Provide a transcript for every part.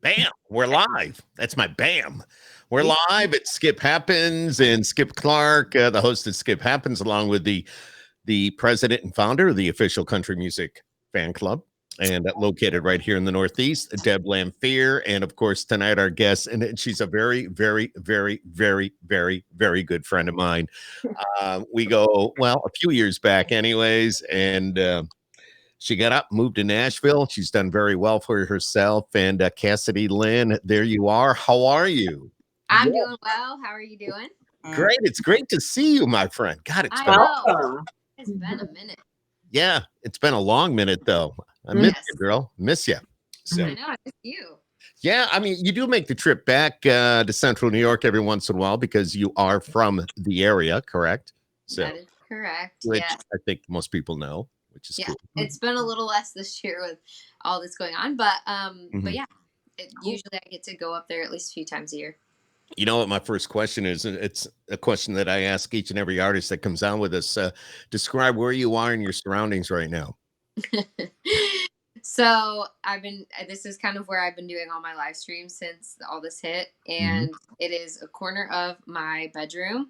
Bam, we're live. That's my bam. We're live at Skip Happens and Skip Clark, the host of Skip Happens, along with the president and founder of the official country music fan club, and located right here in the Northeast, Deb Lamphere. And of course, tonight our guest, and she's a very, very, very, very, very, very good friend of mine. We go, well, a few years back anyways, and she got up, moved to Nashville. She's done very well for herself. And Cassidy Lynn, there you are. How are you? I'm doing well. How are you doing? Great. It's great to see you, my friend. God, it's been a minute. Yeah, it's been a long minute, though. I miss you, girl. Miss you. So. I know, I miss you. Yeah, I mean, you do make the trip back to Central New York every once in a while because you are from the area, correct? So, that is correct. Which I think most people know. Which is cool. It's been a little less this year with all this going on, but yeah, usually I get to go up there at least a few times a year. You know what my first question is? It's a question that I ask each and every artist that comes on with us. Describe where you are in your surroundings right now. So this is kind of where I've been doing all my live streams since all this hit, and it is a corner of my bedroom.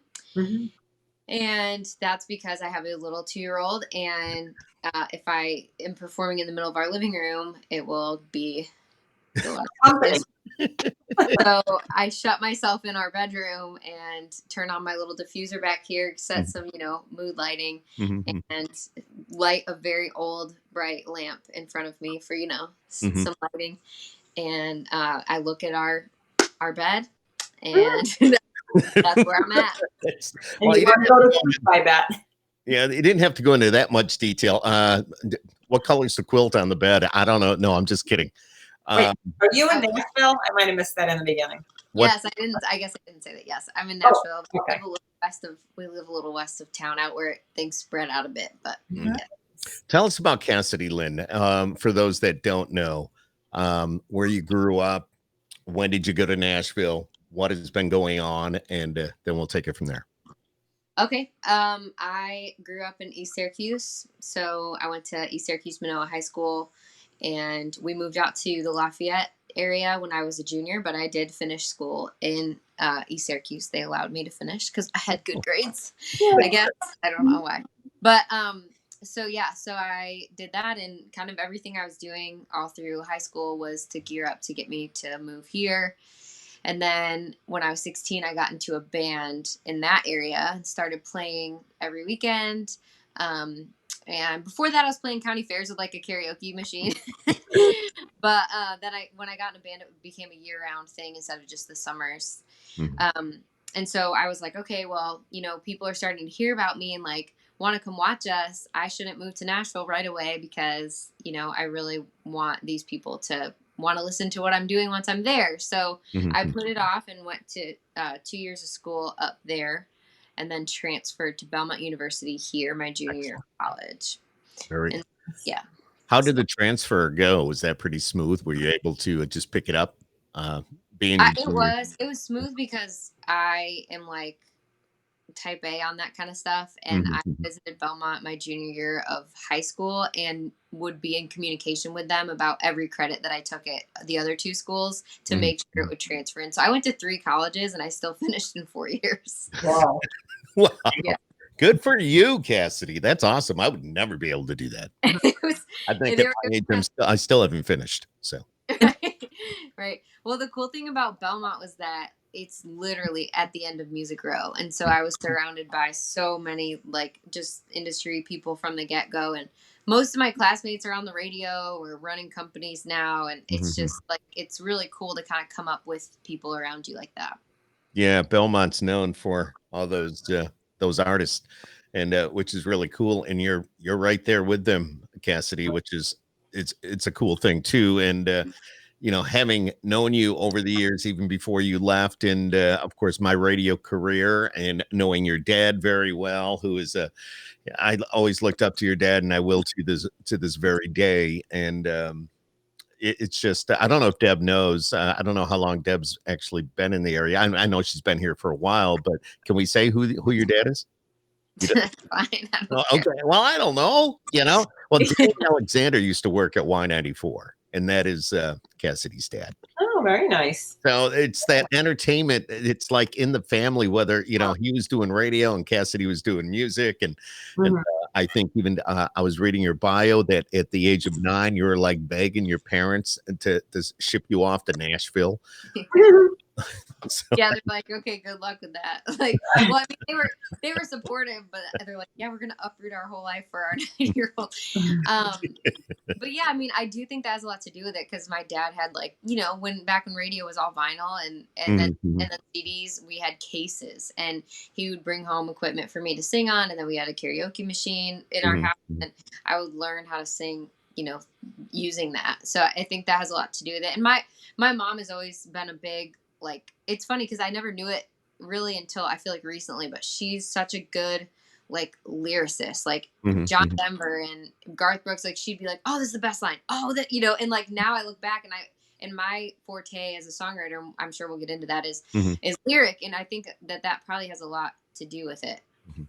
And that's because I have a little 2-year-old, and if I am performing in the middle of our living room, it will be so I shut myself in our bedroom and turn on my little diffuser back here, set some, mood lighting, and light a very old bright lamp in front of me for, some lighting. And I look at our bed, and that's where I'm at. Well, you didn't go to by that. Yeah, you didn't have to go into that much detail. What color's the quilt on the bed? I don't know. No, I'm just kidding. Wait, are you in Nashville? I might have missed that in the beginning. Yes, I didn't. I guess I didn't say that. Yes, I'm in Nashville. Okay. We live a little west of town, out where things spread out a bit. But Tell us about Cassidy Lynn. For those that don't know, where you grew up, when did you go to Nashville? What has been going on, and then we'll take it from there. Okay. I grew up in East Syracuse, so I went to East Syracuse Manoa High School, and we moved out to the Lafayette area when I was a junior, but I did finish school in East Syracuse. They allowed me to finish because I had good grades, I guess. I don't know why. But so I did that, and kind of everything I was doing all through high school was to gear up to get me to move here. And then when I was 16, I got into a band in that area and started playing every weekend. And before that, I was playing county fairs with like a karaoke machine. But then when I got in a band, it became a year-round thing instead of just the summers. And so I was like, okay, well, people are starting to hear about me and like want to come watch us. I shouldn't move to Nashville right away because, I really want these people to want to listen to what I'm doing once I'm there. So I put it off and went to 2 years of school up there, and then transferred to Belmont University here my junior year of college. How did the transfer go? Was that pretty smooth? Were you able to just pick it up? It was smooth because I am like type A on that kind of stuff, and I visited Belmont my junior year of high school and would be in communication with them about every credit that I took at the other 2 schools to make sure it would transfer in. So I went to 3 colleges and I still finished in 4 years. Wow. Wow. Yeah. Good for you, Cassidy. That's awesome. I would never be able to do that. I think at my age, I still haven't finished. So right. Well, the cool thing about Belmont was that it's literally at the end of Music Row. And so I was surrounded by so many like just industry people from the get-go. And most of my classmates are on the radio or running companies now. And it's just like, it's really cool to kind of come up with people around you like that. Yeah. Belmont's known for all those artists, and which is really cool. And you're right there with them, Cassidy, which is, it's a cool thing too. And, having known you over the years, even before you left, and of course my radio career, and knowing your dad very well, who is I always looked up to your dad, and I will to this very day. And it's just, I don't know if Deb knows. I don't know how long Deb's actually been in the area. I know she's been here for a while, but can we say who your dad is? Fine. Okay. Well, I don't know. Well, Dan Alexander used to work at Y94. And that is Cassidy's dad. Oh, very nice. So it's that entertainment. It's like in the family, whether, he was doing radio and Cassidy was doing music. And Mhm. I think even I was reading your bio that at the age of 9, you were like begging your parents to ship you off to Nashville. So, Yeah, they're like, okay, good luck with that. Like, well, I mean, they were supportive, but they're like, yeah, we're gonna uproot our whole life for our 9-year-old. But yeah, I mean, I do think that has a lot to do with it because my dad had like, back when radio was all vinyl mhm. and then CDs, we had cases, and he would bring home equipment for me to sing on, and then we had a karaoke machine in our Mhm, house, mhm. and I would learn how to sing, using that. So I think that has a lot to do with it. And my mom has always been a big, like, it's funny because I never knew it really until I feel like recently, but she's such a good like lyricist, like Mhm, John mhm. Denver and Garth Brooks. Like she'd be like, oh, this is the best line. Oh, that, and like now I look back and my forte as a songwriter, I'm sure we'll get into that, Mhm, is lyric, and I think that probably has a lot to do with it. mhm.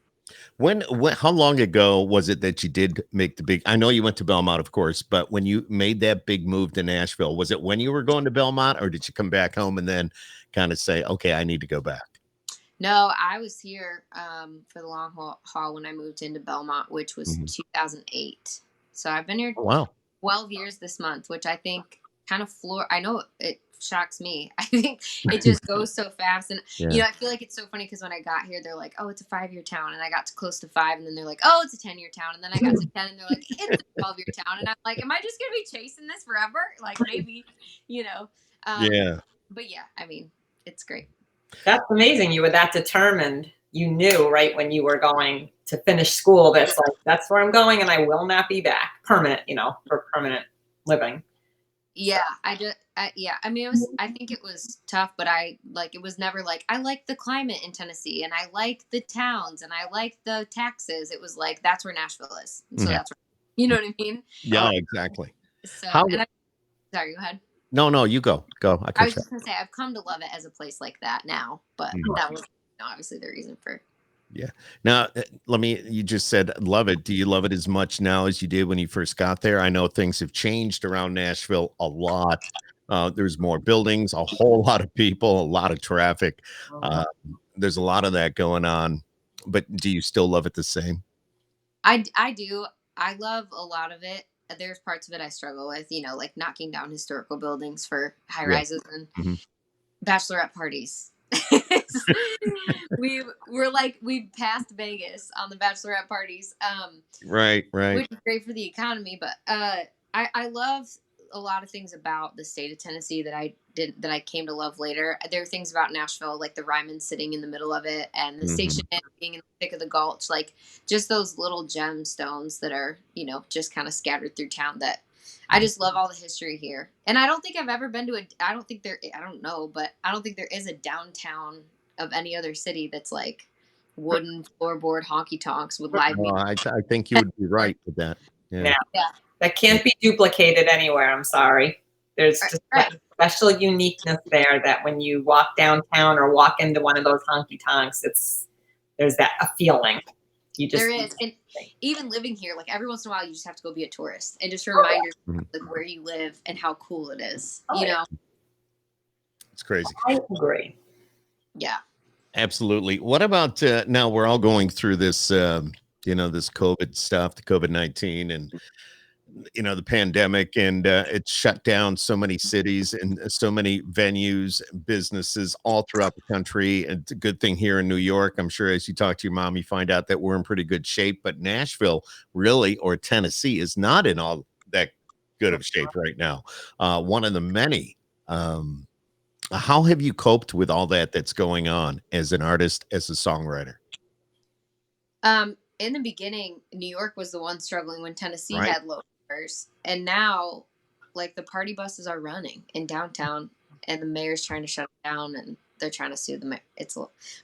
When how long ago was it that you did make the big, I know you went to Belmont, of course, but when you made that big move to Nashville, was it when you were going to Belmont, or did you come back home and then kind of say, okay, I need to go back? No, I was here for the long haul when I moved into Belmont, which was Mhm. 2008. So I've been here Oh, wow. 12 years this month, which I think kind of I know it shocks me. I think it just goes so fast. And, Yeah. I feel like it's so funny because when I got here, they're like, oh, it's a 5-year town. And I got to close to 5. And then they're like, oh, it's a 10-year town. And then I got to 10 and they're like, it's a 12-year town. And I'm like, am I just going to be chasing this forever? Like maybe, you know. Um, Yeah. but yeah, I mean, it's great. That's amazing. You were that determined. You knew right when you were going to finish school. That's like, that's where I'm going and I will not be back permanent, for permanent living. Yeah, yeah. I mean, I think it was tough, but it was never like, I like the climate in Tennessee and I like the towns and I like the taxes. It was like, that's where Nashville is. And so Mhm. that's where, you know what I mean? Yeah, exactly. So, How sorry, go ahead. No, you go. Go. I I cut was you just going to say, I've come to love it as a place like that now, but off. that was obviously the reason for. Yeah. Now, you just said love it. Do you love it as much now as you did when you first got there? I know things have changed around Nashville a lot. There's more buildings, a whole lot of people, a lot of traffic. Uh, there's a lot of that going on. But do you still love it the same? I do. I love a lot of it. There's parts of it I struggle with, like knocking down historical buildings for high Yeah. rises and Mhm. bachelorette parties. We've passed Vegas on the bachelorette parties, Right, right. which is great for the economy. But I love a lot of things about the state of Tennessee that I came to love later. There are things about Nashville, like the Ryman sitting in the middle of it, and the Mhm. station Inn being in the thick of the Gulch, like just those little gemstones that are just kind of scattered through town. That I just love all the history here. And I don't think I've ever been to I don't think I don't know, but I don't think there is a downtown of any other city that's like wooden floorboard honky tonks with live No, music. I think you would be right with that. Yeah. Yeah. Yeah. That can't be duplicated anywhere. I'm sorry. There's just Right. that special uniqueness there that when you walk downtown or walk into one of those honky tonks, there's that a feeling. You just There is. And even living here, like every once in a while, you just have to go be a tourist and just remind yourself Mhm. like where you live and how cool it is. Oh, yeah. It's crazy. I agree. Yeah. Absolutely. What about now we're all going through this, this COVID stuff, the COVID-19 and, the pandemic, and it's shut down so many cities and so many venues, businesses all throughout the country. And it's a good thing here in New York. I'm sure as you talk to your mom, you find out that we're in pretty good shape, but Nashville really, or Tennessee, is not in all that good of shape right now. One of the many. How have you coped with all that's going on as an artist, as a songwriter? In the beginning, New York was the one struggling when Tennessee Right. had low numbers. And now, like, the party buses are running in downtown and the mayor's trying to shut it down and they're trying to sue the mayor. It's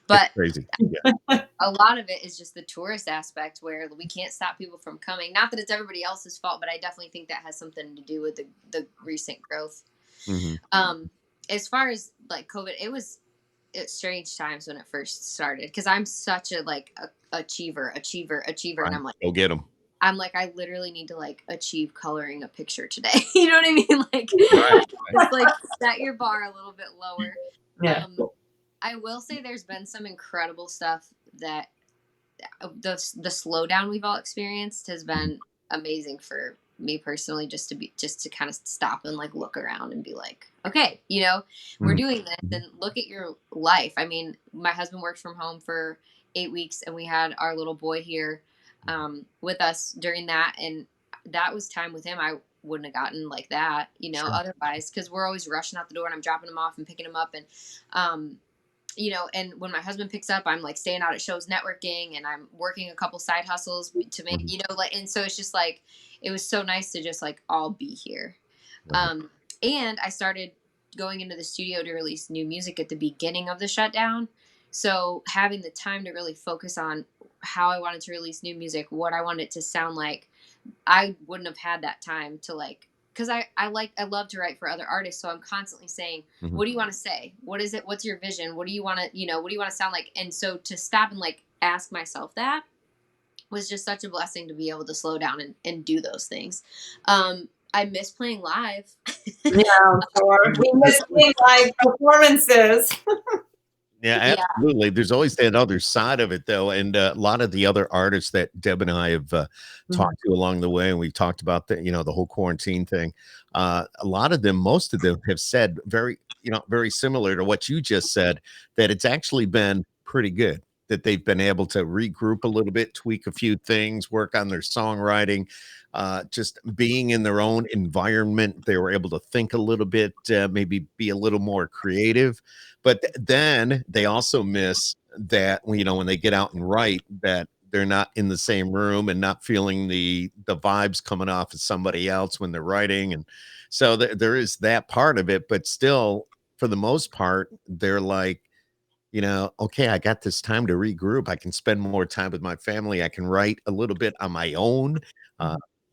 But crazy. Yeah. a lot of it is just the tourist aspect where we can't stop people from coming. Not that it's everybody else's fault, but I definitely think that has something to do with the recent growth. Mhm. As far as like COVID, it's strange times when it first started because I'm such a like achiever, and Right. I'm like, Go get them. I'm like, I literally need to like achieve coloring a picture today. You know what I mean? Like, Right. just like set your bar a little bit lower. Yeah. I will say there's been some incredible stuff that the slowdown we've all experienced has been amazing for me personally, just to kind of stop and like look around and be like, okay, we're doing this, and look at your life. I mean, my husband worked from home for 8 weeks, and we had our little boy here with us during that, and that was time with him. I wouldn't have gotten like that, Sure. otherwise, because we're always rushing out the door, and I'm dropping him off and picking him up, and and when my husband picks up, I'm like staying out at shows networking, and I'm working a couple side hustles to make, and so it's just like, it was so nice to just like all be here. Right. And I started going into the studio to release new music at the beginning of the shutdown. So having the time to really focus on how I wanted to release new music, what I wanted it to sound like, I wouldn't have had that time to like, because I love to write for other artists. So I'm constantly saying, what do you want to say? What is it? What's your vision? What do you want to, what do you want to sound like? And so to stop and like ask myself that was just such a blessing, to be able to slow down and do those things. I miss playing live. Yeah, sure. We miss playing live performances. Yeah, absolutely. There's always that other side of it, though, and a lot of the other artists that Deb and I have talked to along the way, and we've talked about the whole quarantine thing. A lot of them, most of them, have said very similar to what you just said, that it's actually been pretty good, that they've been able to regroup a little bit, tweak a few things, work on their songwriting, just being in their own environment. They were able to think a little bit, maybe be a little more creative. But then they also miss that when they get out and write, that they're not in the same room and not feeling the vibes coming off of somebody else when they're writing. And so there is that part of it, but still, for the most part, they're like, okay, I got this time to regroup. I can spend more time with my family. I can write a little bit on my own.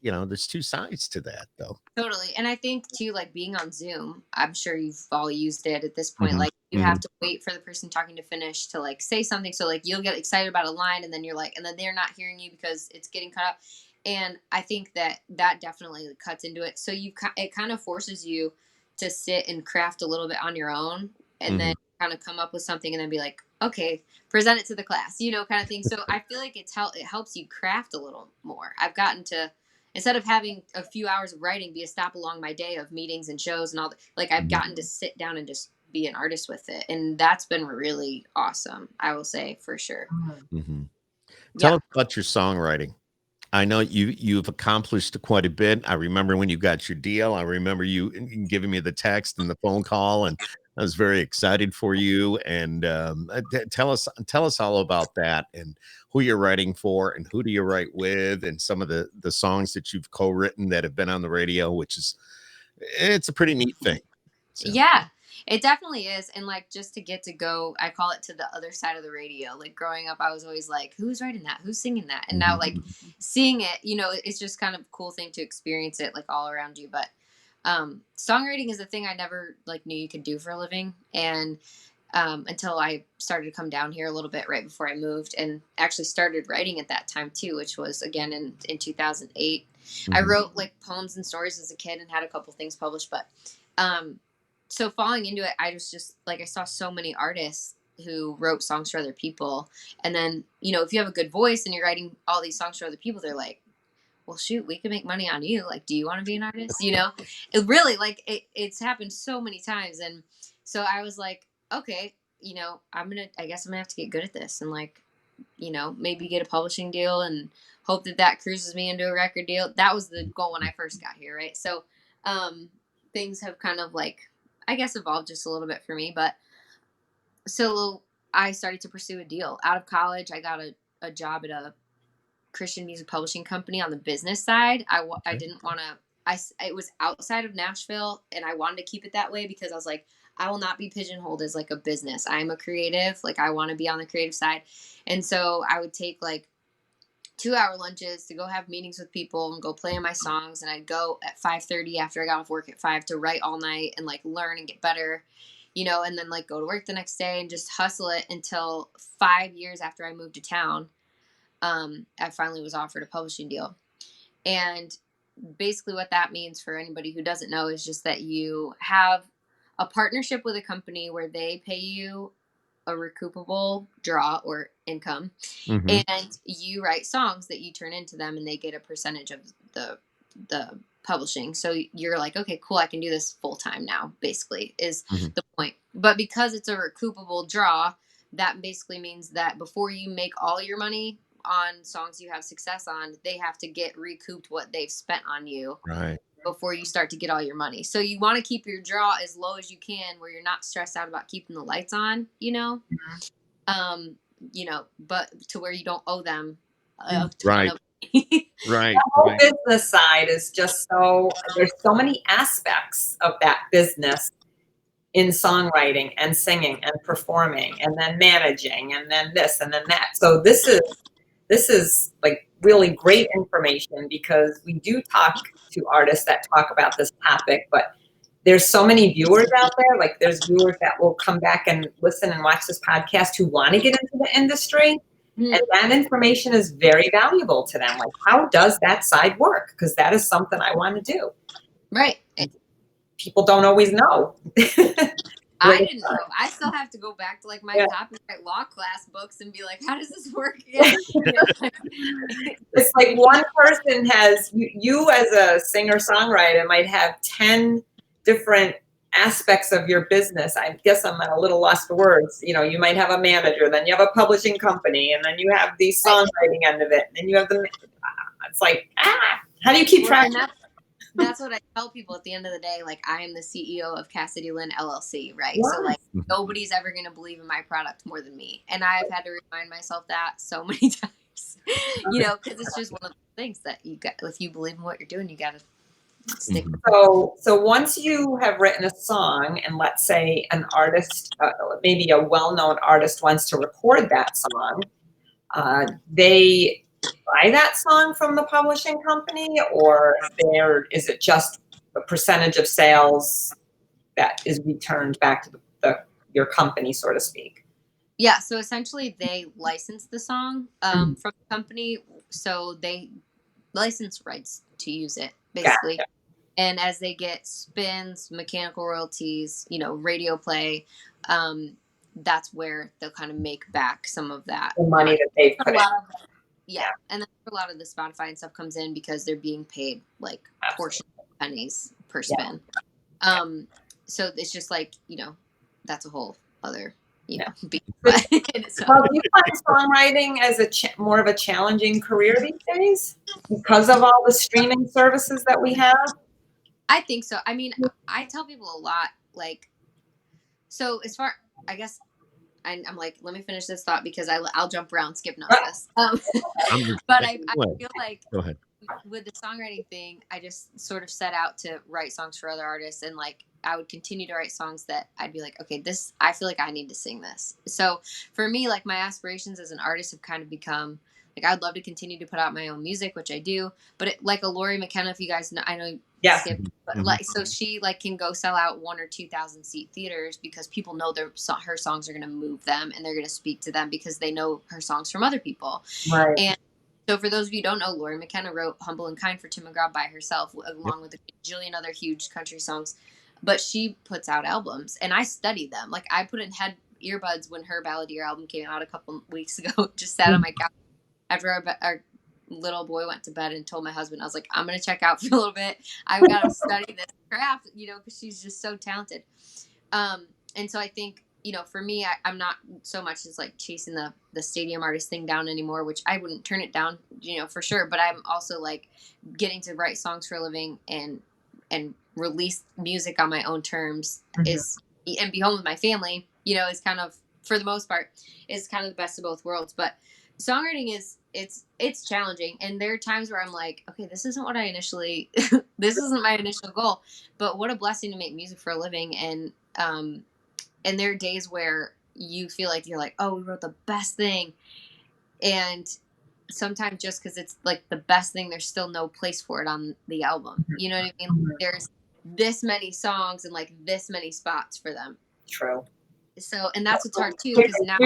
There's two sides to that, though. Totally. And I think too, like being on Zoom, I'm sure you've all used it at this point. Like you have to wait for the person talking to finish to like say something. So like you'll get excited about a line, and then you're like, and then they're not hearing you because it's getting cut up. And I think that definitely cuts into it. So it kind of forces you to sit and craft a little bit on your own, and then kind of come up with something, and then be like, okay, present it to the class, kind of thing. So I feel like it helps you craft a little more. I've gotten to, instead of having a few hours of writing be a stop along my day of meetings and shows and all that, like I've gotten to sit down and just be an artist with it. And that's been really awesome, I will say, for sure. Tell us about your songwriting. I know you've accomplished quite a bit. I remember when you got your deal. I remember you giving me the text and the phone call, and I was very excited for you. And tell us all about that, and who you're writing for, and who do you write with, and some of the songs that you've co-written that have been on the radio, which it's a pretty neat thing. So. Yeah, it definitely is. And like, just to get to go, I call it, to the other side of the radio. Like growing up, I was always like, who's writing that? Who's singing that? And now like seeing it, it's just kind of a cool thing to experience it like all around you. But songwriting is a thing I never like knew you could do for a living. And until I started to come down here a little bit right before I moved, and actually started writing at that time too, which was again in 2008. I wrote like poems and stories as a kid and had a couple things published, but so falling into it, I was just like, I saw so many artists who wrote songs for other people. And then, if you have a good voice and you're writing all these songs for other people, they're like, well, shoot, we can make money on you. Like, do you want to be an artist? It really, like, it's happened so many times. And so I was like, okay, I guess I'm gonna have to get good at this, and like, maybe get a publishing deal and hope that cruises me into a record deal. That was the goal when I first got here. Right. So, things have kind of like, I guess, evolved just a little bit for me. But so I started to pursue a deal out of college. I got a job at a Christian music publishing company on the business side. I didn't want to, it was outside of Nashville, and I wanted to keep it that way because I was like, I will not be pigeonholed as like a business. I'm a creative. Like I want to be on the creative side. And so I would take like 2-hour lunches to go have meetings with people and go play on my songs. And I'd go at 5:30 after I got off work at 5 to write all night and like learn and get better, and then like go to work the next day and just hustle it until 5 years after I moved to town. I finally was offered a publishing deal. And basically what that means for anybody who doesn't know is just that you have a partnership with a company where they pay you a recoupable draw or income, and you write songs that you turn into them, and they get a percentage of the publishing. So you're like, okay, cool, I can do this full time now, basically is the point. But because it's a recoupable draw, that basically means that before you make all your money on songs you have success on, they have to get recouped what they've spent on you. Right. Before you start to get all your money. So you want to keep your draw as low as you can, where you're not stressed out about keeping the lights on, you know, but to where you don't owe them a ton of money. Right. The whole business side is just there's so many aspects of that business in songwriting and singing and performing and then managing and then this and then that. So this is like really great information, because we do talk to artists that talk about this topic, but there's so many viewers out there. Like there's viewers that will come back and listen and watch this podcast who want to get into the industry. And that information is very valuable to them. Like, how does that side work? Because that is something I want to do. Right. People don't always know. I didn't know. I still have to go back to like my copyright law class books and be like, how does this work? It's like one person has, you as a singer-songwriter might have 10 different aspects of your business. I guess I'm at a little lost for words. You know, you might have a manager, then you have a publishing company, and then you have the songwriting end of it, and then you have it's like, how do you keep track? That's what I tell people at the end of the day. Like, I am the CEO of Cassidy Lynn LLC, right? Wow. So like, nobody's ever going to believe in my product more than me. And I've had to remind myself that so many times, you know, because it's just one of the things that you got, if you believe in what you're doing, you got to stick with it. So once you have written a song, and let's say an artist, maybe a well-known artist wants to record that song, they buy that song from the publishing company, or is it just a percentage of sales that is returned back to your company, so to speak? Yeah, so essentially they license the song from the company, so they license rights to use it, basically. Gotcha. And as they get spins, mechanical royalties, you know, radio play, that's where they'll kind of make back some of that. The money that they've put in. Yeah, and then a lot of the Spotify and stuff comes in because they're being paid like portion pennies per spin. So it's just like, you know, that's a whole other, you know. Well, do you find songwriting as more of a challenging career these days because of all the streaming services that we have? I think so. I mean, I tell people a lot, like, so as far, I guess, I'm like, let me finish this thought because I'll jump around, skip none of this. But I feel like with the songwriting thing, I just sort of set out to write songs for other artists, and like I would continue to write songs that I'd be like, okay, I feel like I need to sing this. So for me, like my aspirations as an artist have kind of become like, I'd love to continue to put out my own music, which I do, but like a Lori McKenna, if you guys know, I know. Yeah. But like, so she like can go sell out 1,000 or 2,000 seat theaters because people know her songs are going to move them and they're going to speak to them because they know her songs from other people. Right. And so for those of you who don't know, Lori McKenna wrote Humble and Kind for Tim McGraw by herself, along with a jillion other huge country songs. But she puts out albums and I study them. Like I put in head earbuds when her Balladeer album came out a couple weeks ago, just sat on my couch after our little boy went to bed and told my husband, I was like, I'm going to check out for a little bit. I've got to study this craft, you know, because she's just so talented. And so I think, you know, for me, I'm not so much as like chasing the stadium artist thing down anymore, which I wouldn't turn it down, you know, for sure. But I'm also like getting to write songs for a living and release music on my own terms and be home with my family, you know, is kind of, for the most part, is kind of the best of both worlds. But songwriting it's challenging, and there are times where I'm like, okay, this isn't what I initially this isn't my initial goal, but what a blessing to make music for a living. And there are days where you feel like you're like, oh, we wrote the best thing, and sometimes just because it's like the best thing, there's still no place for it on the album, you know what I mean? There's this many songs and like this many spots for them. True. So, and that's what's hard too, because now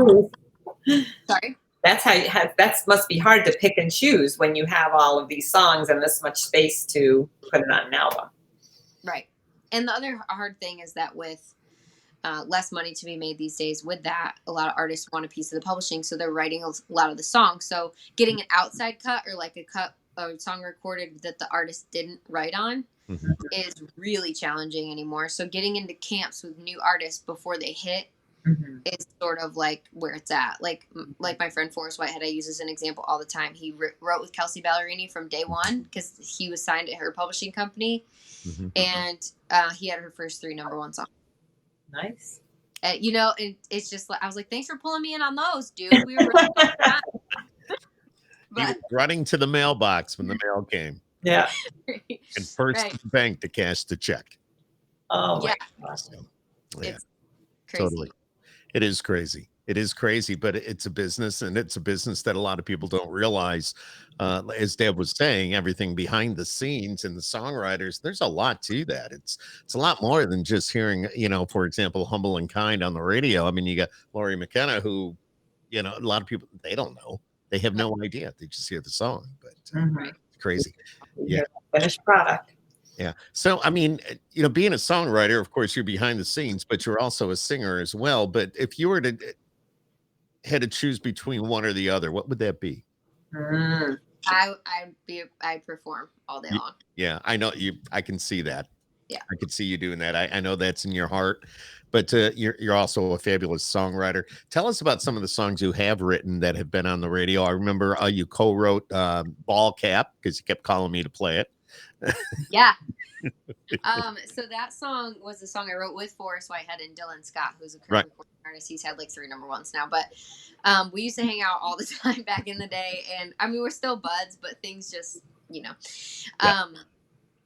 sorry, that's how you have, that must be hard to pick and choose when you have all of these songs and this much space to put it on an album. Right. And the other hard thing is that with less money to be made these days, with that, a lot of artists want a piece of the publishing, so they're writing a lot of the songs. So getting an outside cut or like a song recorded that the artist didn't write on is really challenging anymore. So getting into camps with new artists before they hit is sort of like where it's at. Like my friend Forrest Whitehead, I use as an example all the time. He wrote with Kelsey Ballerini from day one because he was signed at her publishing company, and he had her first 3 #1 songs. Nice. You know, and it's just like, I was like, thanks for pulling me in on those, dude. We were really He was running to the mailbox when the mail came. Yeah. And first to the bank to cash the check. Oh, my gosh. So, it's crazy. Totally. It is crazy. It is crazy, but it's a business, and it's a business that a lot of people don't realize. As Deb was saying, everything behind the scenes and the songwriters, there's a lot to that. It's a lot more than just hearing, you know, for example, Humble and Kind on the radio. I mean, you got Lori McKenna, who, you know, a lot of people, they don't know. They have no idea. They just hear the song, but it's crazy. Yeah. Finished product. Yeah. So, I mean, you know, being a songwriter, of course, you're behind the scenes, but you're also a singer as well. But if you were to had to choose between one or the other, what would that be? I'd perform all day long. Yeah, I know you. I can see that. Yeah, I could see you doing that. I know that's in your heart, but you're also a fabulous songwriter. Tell us about some of the songs you have written that have been on the radio. I remember you co-wrote Ball Cap because you kept calling me to play it. Yeah. So that song was the song I wrote with Forrest Whitehead and Dylan Scott, who's a current recording artist. He's had like 3 #1s now, but we used to hang out all the time back in the day, and I mean, we're still buds, but things just, you know.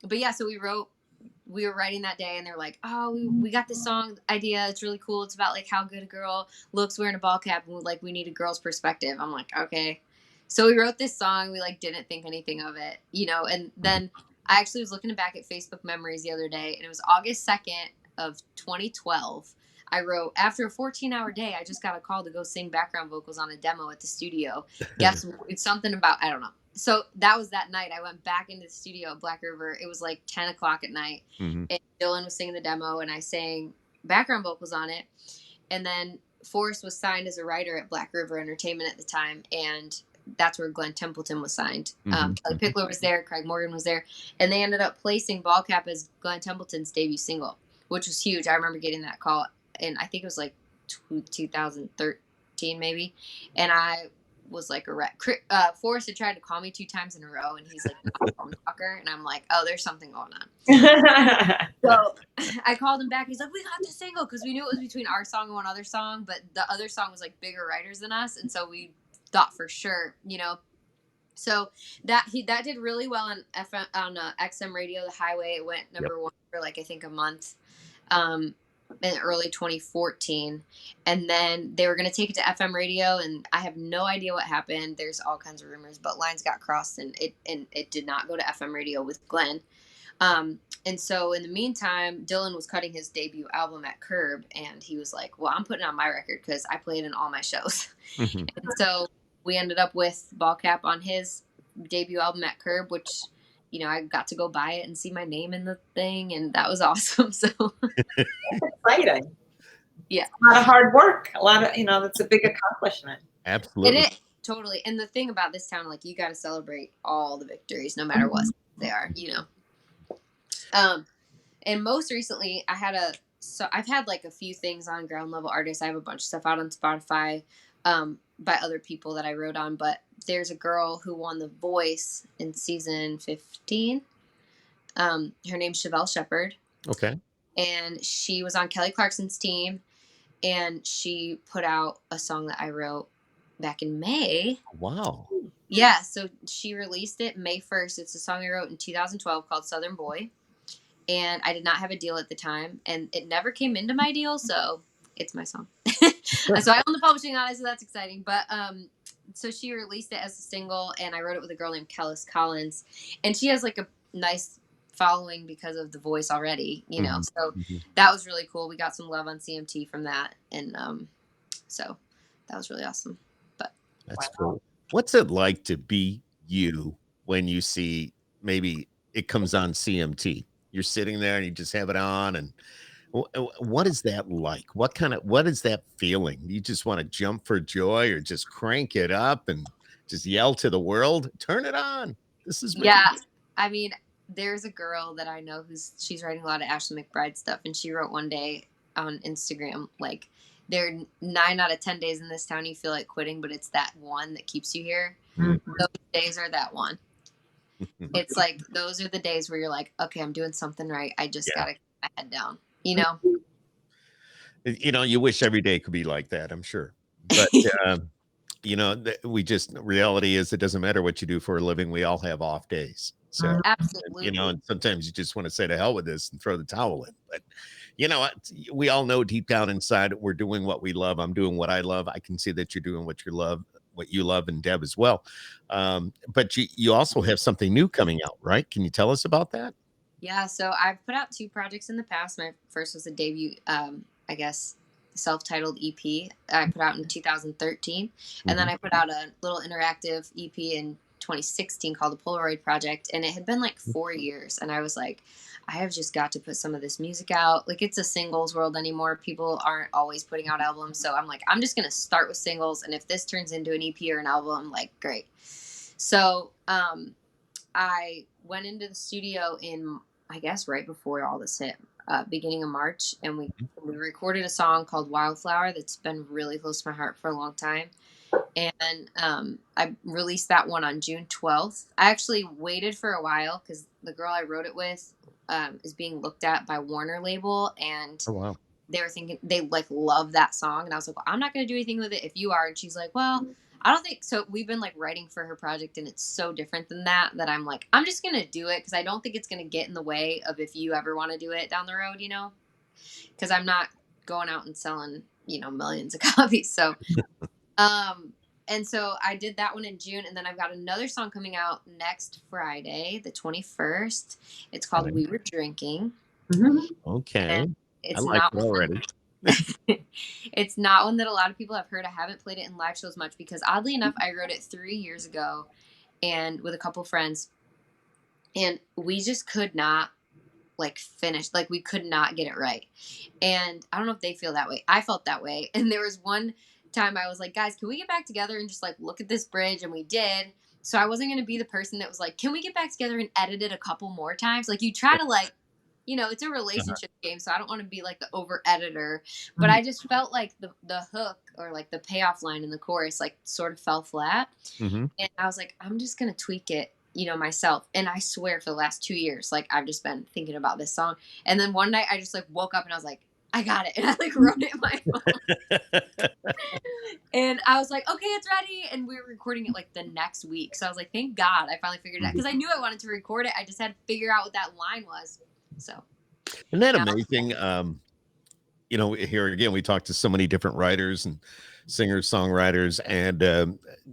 But yeah, so we were writing that day, and they're like, oh, we got this song idea. It's really cool. It's about like how good a girl looks wearing a ball cap, and we need a girl's perspective. I'm like, okay. So we wrote this song. We like didn't think anything of it, you know, and then I actually was looking back at Facebook memories the other day, and it was August 2nd of 2012. I wrote, after a 14-hour day, I just got a call to go sing background vocals on a demo at the studio. Guess it's something about, I don't know. So that was that night. I went back into the studio at Black River. It was like 10 o'clock at night, and Dylan was singing the demo, and I sang background vocals on it. And then Forrest was signed as a writer at Black River Entertainment at the time, and that's where Glenn Templeton was signed. Kelly Pickler was there, Craig Morgan was there, and they ended up placing Ball Cap as Glenn Templeton's debut single, which was huge. I remember getting that call, and I think it was like 2013 maybe, and I was like a wreck. Forrest had tried to call me 2 times in a row, and he's like a phone talker, and I'm like, oh, there's something going on. So I called him back. He's like, we got the single, because we knew it was between our song and one other song, but the other song was like bigger writers than us, and so we thought for sure, you know. So that did really well on XM radio, the Highway. It went #1 for like I think a month in early 2014, and then they were going to take it to FM radio, and I have no idea what happened. There's all kinds of rumors, but lines got crossed, and it did not go to FM radio with Glenn. And so in the meantime, Dylan was cutting his debut album at Curb, and he was like, well, I'm putting on my record because I played in all my shows. And so we ended up with Ball Cap on his debut album at Curb, which, you know, I got to go buy it and see my name in the thing, and that was awesome. So that's exciting. Yeah. It's a lot of hard work. A lot of, you know, that's a big accomplishment. Absolutely. It is, totally. And the thing about this town, like, you got to celebrate all the victories, no matter what they are, you know. And most recently, I've had like a few things on Ground Level Artists. I have a bunch of stuff out on Spotify by other people that I wrote on, but there's a girl who won The Voice in season 15. Her name's Chevelle Shepherd. Okay. And she was on Kelly Clarkson's team, and she put out a song that I wrote back in May. Wow. Yeah, so she released it May 1st. It's a song I wrote in 2012 called Southern Boy. And I did not have a deal at the time, and it never came into my deal, so it's my song. So I own the publishing on it, so that's exciting. But so she released it as a single, and I wrote it with a girl named Kellis Collins, and she has like a nice following because of The Voice already, you know. So that was really cool. We got some love on CMT from that, and so that was really awesome. But That's Wow. cool. What's it like to be you when you see maybe it comes on CMT? You're sitting there and you just have it on, and what is that like? What is that feeling? You just want to jump for joy or just crank it up and just yell to the world, turn it on. This is me. Yeah. I mean, there's a girl that I know she's writing a lot of Ashley McBride stuff, and she wrote one day on Instagram, like, there are 9 out of 10 days in this town you feel like quitting, but it's that one that keeps you here. Mhm. Those days are that one. It's like those are the days where you're like, okay, I'm doing something right. I just Yeah. gotta keep my head down, you know? You wish every day could be like that, I'm sure. But reality is it doesn't matter what you do for a living. We all have off days. So, Absolutely. and sometimes you just want to say to hell with this and throw the towel in. But you know what? We all know deep down inside we're doing what we love. I'm doing what I love. I can see that you're doing what you love, and Deb as well. But you also have something new coming out, right? Can you tell us about that? Yeah, so I've put out 2 projects in the past. My first was a debut, I guess, self-titled EP I put out in 2013, and then Mhm. I put out a little interactive EP in 2016 called the Polaroid Project, and it had been like 4 years, and I was like, I have just got to put some of this music out. Like, it's a singles world anymore. People aren't always putting out albums, so I'm like, I'm just gonna start with singles, and if this turns into an EP or an album, like, great. So I went into the studio in, I guess, right before all this hit, beginning of March, and we recorded a song called Wildflower that's been really close to my heart for a long time. And I released that one on June 12th. I actually waited for a while because the girl I wrote it with is being looked at by Warner label, and Oh wow. they were thinking they like love that song, and I was like, well, I'm not going to do anything with it if you are. And she's like, well, I don't think so. We've been like writing for her project, and it's so different than that I'm like, I'm just going to do it because I don't think it's going to get in the way of if you ever want to do it down the road, because I'm not going out and selling millions of copies. So and so I did that one in June, and then I've got another song coming out next Friday, the 21st. It's called Okay. We Were Drinking. Okay. And I it's like not it already. it's not one that a lot of people have heard. I haven't played it in live shows much because oddly enough, I wrote it 3 years ago and with a couple friends, and we just could not like finish, like we could not get it right. And I don't know if they feel that way. I felt that way. And there was one time I was like, guys, can we get back together and just like look at this bridge? And we did. So I wasn't going to be the person that was like, can we get back together and edit it a couple more times? Like, you try to like, it's a relationship game, so I don't want to be like the over editor. But I just felt like the hook or like the payoff line in the chorus like sort of fell flat. Hmm. And I was like, I'm just gonna tweak it, myself. And I swear for the last 2 years, like I've just been thinking about this song. And then one night I just like woke up and I was like, I got it. And I like wrote it in my phone. And I was like, okay, it's ready. And we were recording it like the next week. So I was like, thank God I finally figured it out. Because I knew I wanted to record it. I just had to figure out what that line was. So Isn't that now, amazing? Here again, we talked to so many different writers and singers, songwriters, and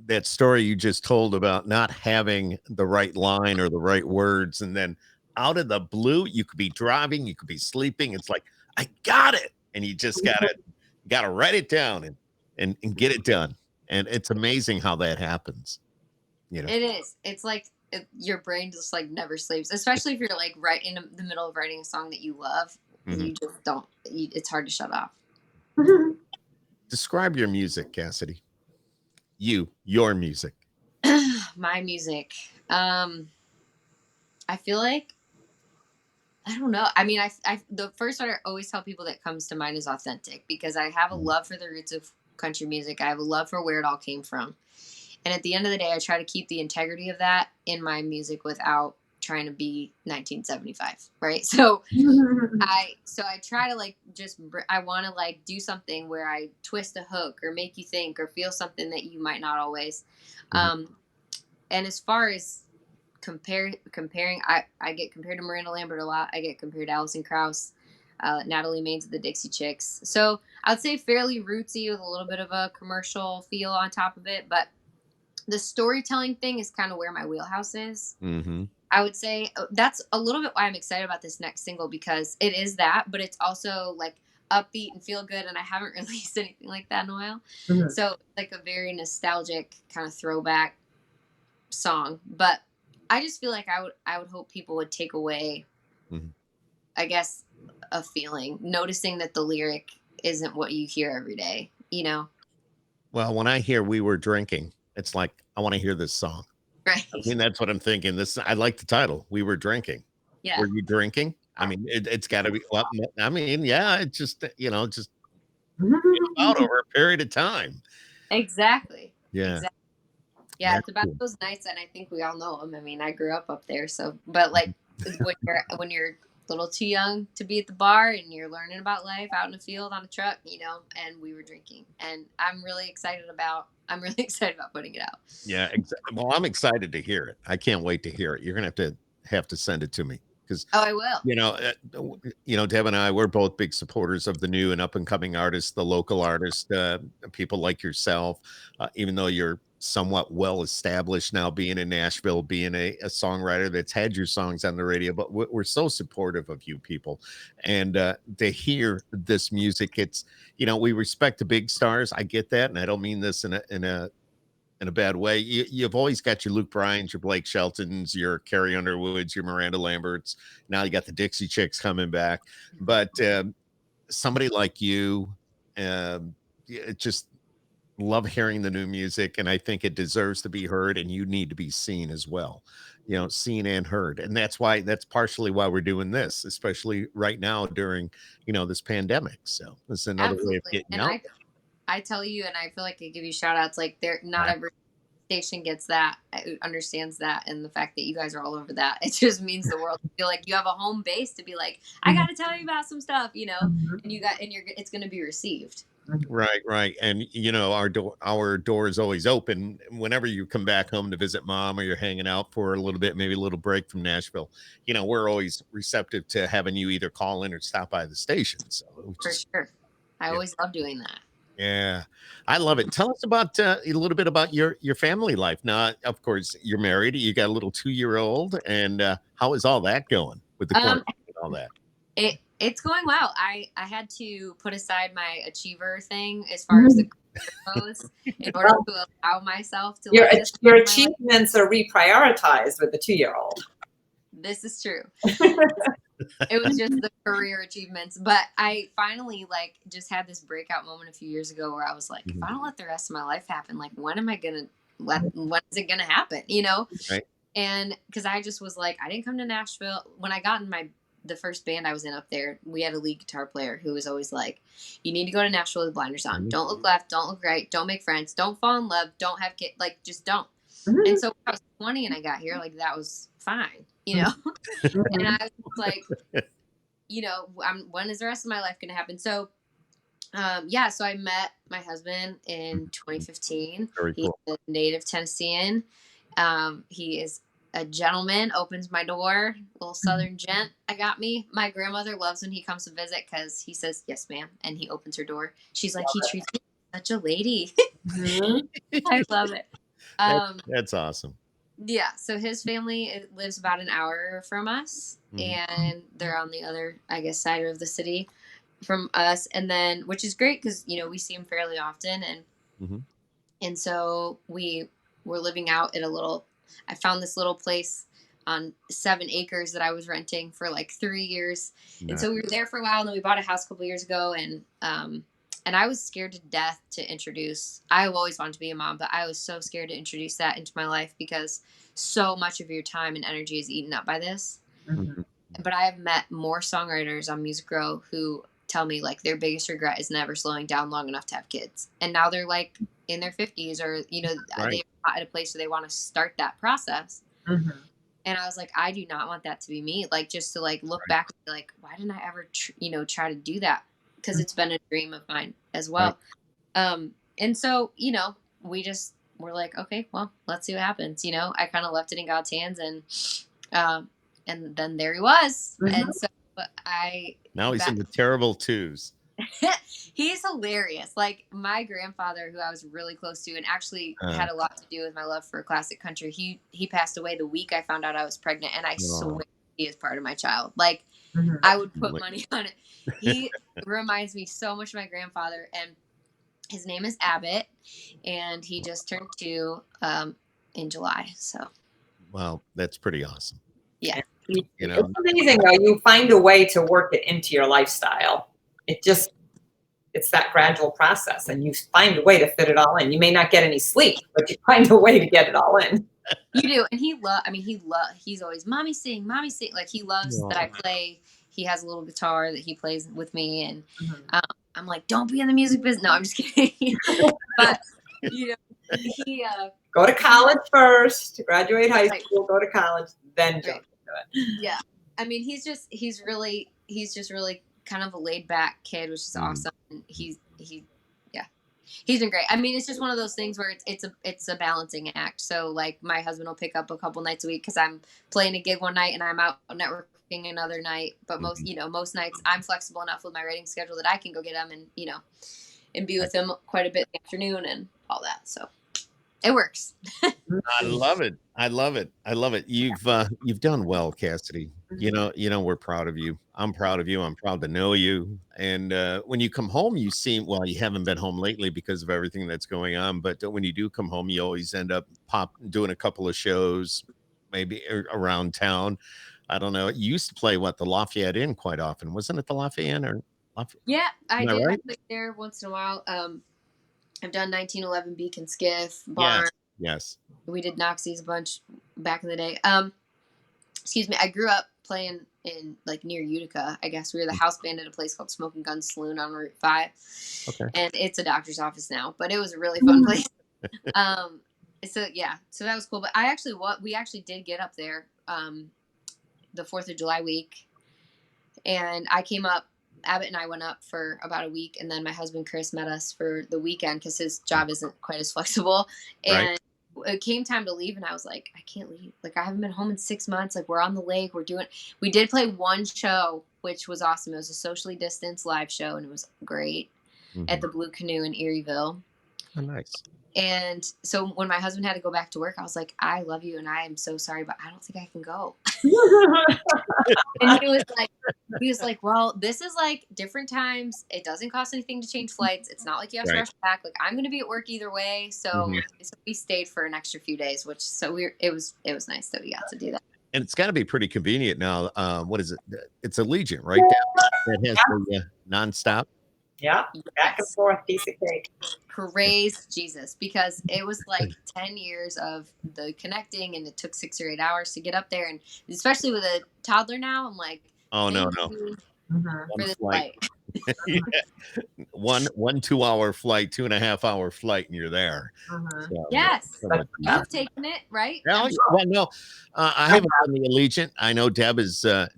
that story you just told about not having the right line or the right words, and then out of the blue, you could be driving, you could be sleeping. It's like, I got it, and you just gotta write it down and get it done. And it's amazing how that happens. it is. It's like your brain just like never sleeps, especially if you're like right in the middle of writing a song that you love. Mhm. You just don't. It's hard to shut off. Describe your music, Cassidy. Your music. My music. I feel like I don't know. I mean, the first one I always tell people that comes to mind is authentic because I have a love for the roots of country music. I have a love for where it all came from. And at the end of the day, I try to keep the integrity of that in my music without trying to be 1975, right? So I try to like I want to like do something where I twist a hook or make you think or feel something that you might not always. Mhm. And as far as comparing, I get compared to Miranda Lambert a lot. I get compared to Alison Krauss, Natalie Maines of the Dixie Chicks. So I would say fairly rootsy with a little bit of a commercial feel on top of it, but the storytelling thing is kind of where my wheelhouse is. Mhm. I would say that's a little bit why I'm excited about this next single because it is that, but it's also like upbeat and feel good, and I haven't released anything like that in a while. Mhm. So like a very nostalgic kind of throwback song. But I just feel like I would hope people would take away, Mhm. I guess, a feeling, noticing that the lyric isn't what you hear every day, you know? Well, when I hear "We Were Drinking," it's like, I wanna hear this song. Right. I mean, that's what I'm thinking. This I like the title, "We Were Drinking." Yeah. Were you drinking? I mean, it's gotta be well, I mean, yeah, it's just, just out over a period of time. Exactly. Yeah, Exactly. Yeah, that's it's about cool. those nights, and I think we all know them. I mean, I grew up there, so but like when you're a little too young to be at the bar and you're learning about life out in the field on a truck, and we were drinking, and I'm really excited about putting it out. Yeah, well, I'm excited to hear it. I can't wait to hear it. You're gonna have to send it to me because Oh, I will. Deb and I, we're both big supporters of the new and up and coming artists, the local artists, people like yourself. Even though you're somewhat well established now, being in Nashville, being a songwriter that's had your songs on the radio, but we're so supportive of you people, and to hear this music, we respect the big stars. I get that, and I don't mean this in a bad way. You've always got your Luke Bryans, your Blake Sheltons, your Carrie Underwoods, your Miranda Lamberts. Now you got the Dixie Chicks coming back. But somebody like you, just love hearing the new music. And I think it deserves to be heard, and you need to be seen as well, seen and heard. And that's partially why we're doing this, especially right now during, this pandemic. So this is another way of Absolutely. getting And out. I tell you, and I feel like I give you shout outs. Like, not Right. every station gets that, understands that, and the fact that you guys are all over that, it just means the world. I feel like you have a home base to be like, I got to tell you about some stuff, and it's going to be received. Right, right. And our door is always open whenever you come back home to visit mom or you're hanging out for a little bit, maybe a little break from Nashville. We're always receptive to having you either call in or stop by the station. So For sure. I yeah, always love doing that. yeah. I love it. Tell us about a little bit about your family life. Now, of course, you're married. You got a little 2-year-old, and how is all that going with the Um, quarantine and all that? it's going well. I had to put aside my achiever thing as far as the career goes in order Well, to allow myself to your let this your in my life. achievements are reprioritized with the 2-year-old. This is true. It was just the career achievements, but I finally just had this breakout moment a few years ago where I was like, if I don't let the rest of my life happen, like when am I gonna when is it gonna happen, Right. and because I just was like, I didn't come to Nashville. When I got in the first band I was in up there, we had a lead guitar player who was always like, you need to go to Nashville with blinders on. Mhm. Don't look left, don't look right, don't make friends, don't fall in love, don't have kids, like just don't. Mhm. And so when I was 20 and I got here, like that was fine, and I was like, when is the rest of my life going to happen? So, so I met my husband in 2015. Very He's cool. a native Tennessean. He is a gentleman, opens my door, little Southern gent. I got me. My grandmother loves when he comes to visit because he says, yes, ma'am. And he opens her door. She's like, he treats me like such a lady. Mhm. I love it. That's awesome. Yeah, so his family lives about an hour from us, Mhm. and they're on the other, I guess, side of the city from us, and then which is great because we see him fairly often, and Mhm. so we were living out at a little. I found this little place on 7 acres that I was renting for like 3 years, and so we were there for a while, and then we bought a house a couple years ago, and I was scared to death to introduce. I've always wanted to be a mom, but I was so scared to introduce that into my life because so much of your time and energy is eaten up by this. Mhm. But I have met more songwriters on Music Row who tell me like their biggest regret is never slowing down long enough to have kids. And now they're like in their 50s or, Right. they're at a place where they want to start that process. Mhm. And I was like, I do not want that to be me. Like, just to like look back and be like, why didn't I ever, try to do that? Because it's been a dream of mine as well. And so, we're like, okay, well, let's see what happens. I kind of left it in God's hands, and then there he was. Mhm. And so Now he's in the terrible twos. he's hilarious. Like my grandfather, who I was really close to, and actually had a lot to do with my love for classic country. He passed away the week I found out I was pregnant, and I swear he is part of my child. Like, I would put money on it. He reminds me so much of my grandfather, and his name is Abbott, and he just turned 2 in July. So, wow, that's pretty awesome. Yeah. You know, it's amazing though. You find a way to work it into your lifestyle. It's that gradual process, and you find a way to fit it all in. You may not get any sleep, but you find a way to get it all in. You do. And he's always, mommy sing. Like, he loves that I play. He has a little guitar that he plays with me. And I'm like, don't be in the music business. No, I'm just kidding. But, you know, he, go to college first, graduate high school, go to college, then jump into it. Yeah. I mean, he's just really kind of a laid back kid, which is awesome. And he's been great. I mean, it's just one of those things where it's a balancing act. So, like, my husband will pick up a couple nights a week because I'm playing a gig one night and I'm out networking another night. But most nights I'm flexible enough with my writing schedule that I can go get him and be with him quite a bit in the afternoon and all that. So it works. I love it. You've done well, Cassidy. You know, we're proud of you. I'm proud of you. I'm proud to know you. And when you come home, you haven't been home lately because of everything that's going on. But when you do come home, you always end up doing a couple of shows, maybe around town. I don't know. You used to play the Lafayette Inn quite often. Wasn't it the Lafayette Inn or Lafayette? Yeah, I did. Right? I played there once in a while. I've done 1911 Beacon Skiff, Barn. Yes. We did Noxie's a bunch back in the day. Excuse me. I grew up playing in near Utica. I guess we were the house band at a place called Smoking Gun Saloon on Route 5. Okay. And it's a doctor's office now, but it was a really fun place. So that was cool. But we actually did get up there the 4th of July week, and I came up. Abbott and I went up for about a week, and then my husband Chris met us for the weekend because his job isn't quite as flexible. And it came time to leave, and I was like, I can't leave. Like, I haven't been home in 6 months. Like, we're on the lake. We did play one show, which was awesome. It was a socially distanced live show, and it was great at the Blue Canoe in Erieville. Oh, nice. And so when my husband had to go back to work, I was like, I love you, and I am so sorry, but I don't think I can go. And he was like, well, this is different times. It doesn't cost anything to change flights. It's not like you have to rush back. Like, I'm going to be at work either way. So, so we stayed for an extra few days, it was nice that we got to do that. And it's got to be pretty convenient now. What is it? It's Allegiant, right? That has the nonstop. Yeah, back and forth, piece of cake. Praise Jesus, because it was 10 years of the connecting, and it took 6 or 8 hours to get up there, and especially with a toddler now, I'm like, oh no, for this flight. one 2-hour flight, 2.5-hour flight, and you're there. So, yes, you've taken it, right? Well, no, I haven't done the Allegiant. I know Deb has done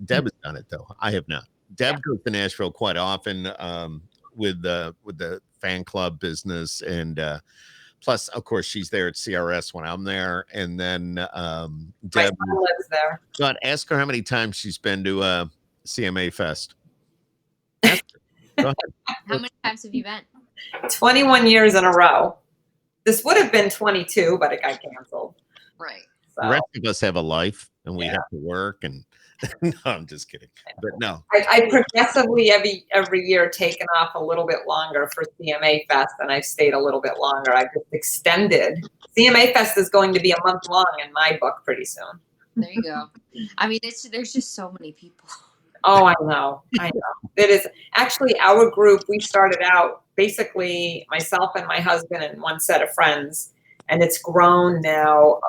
it though. I have not. Deb goes to Nashville quite often. With the fan club business, and plus, of course, she's there at CRS when I'm there, and then Deb lives there. God, ask her how many times she's been to CMA Fest. How many times have you been? 21 years in a row. This would have been 22, but it got canceled. Right. So. The rest of us have a life, and we have to work, and no, I'm just kidding. But no, I progressively every year taken off a little bit longer for CMA Fest, and I've stayed a little bit longer. I've just extended. CMA Fest is going to be a month long in my book pretty soon. There you go. I mean, there's just so many people. Oh, I know. It is actually our group. We started out basically myself and my husband and one set of friends. And it's grown now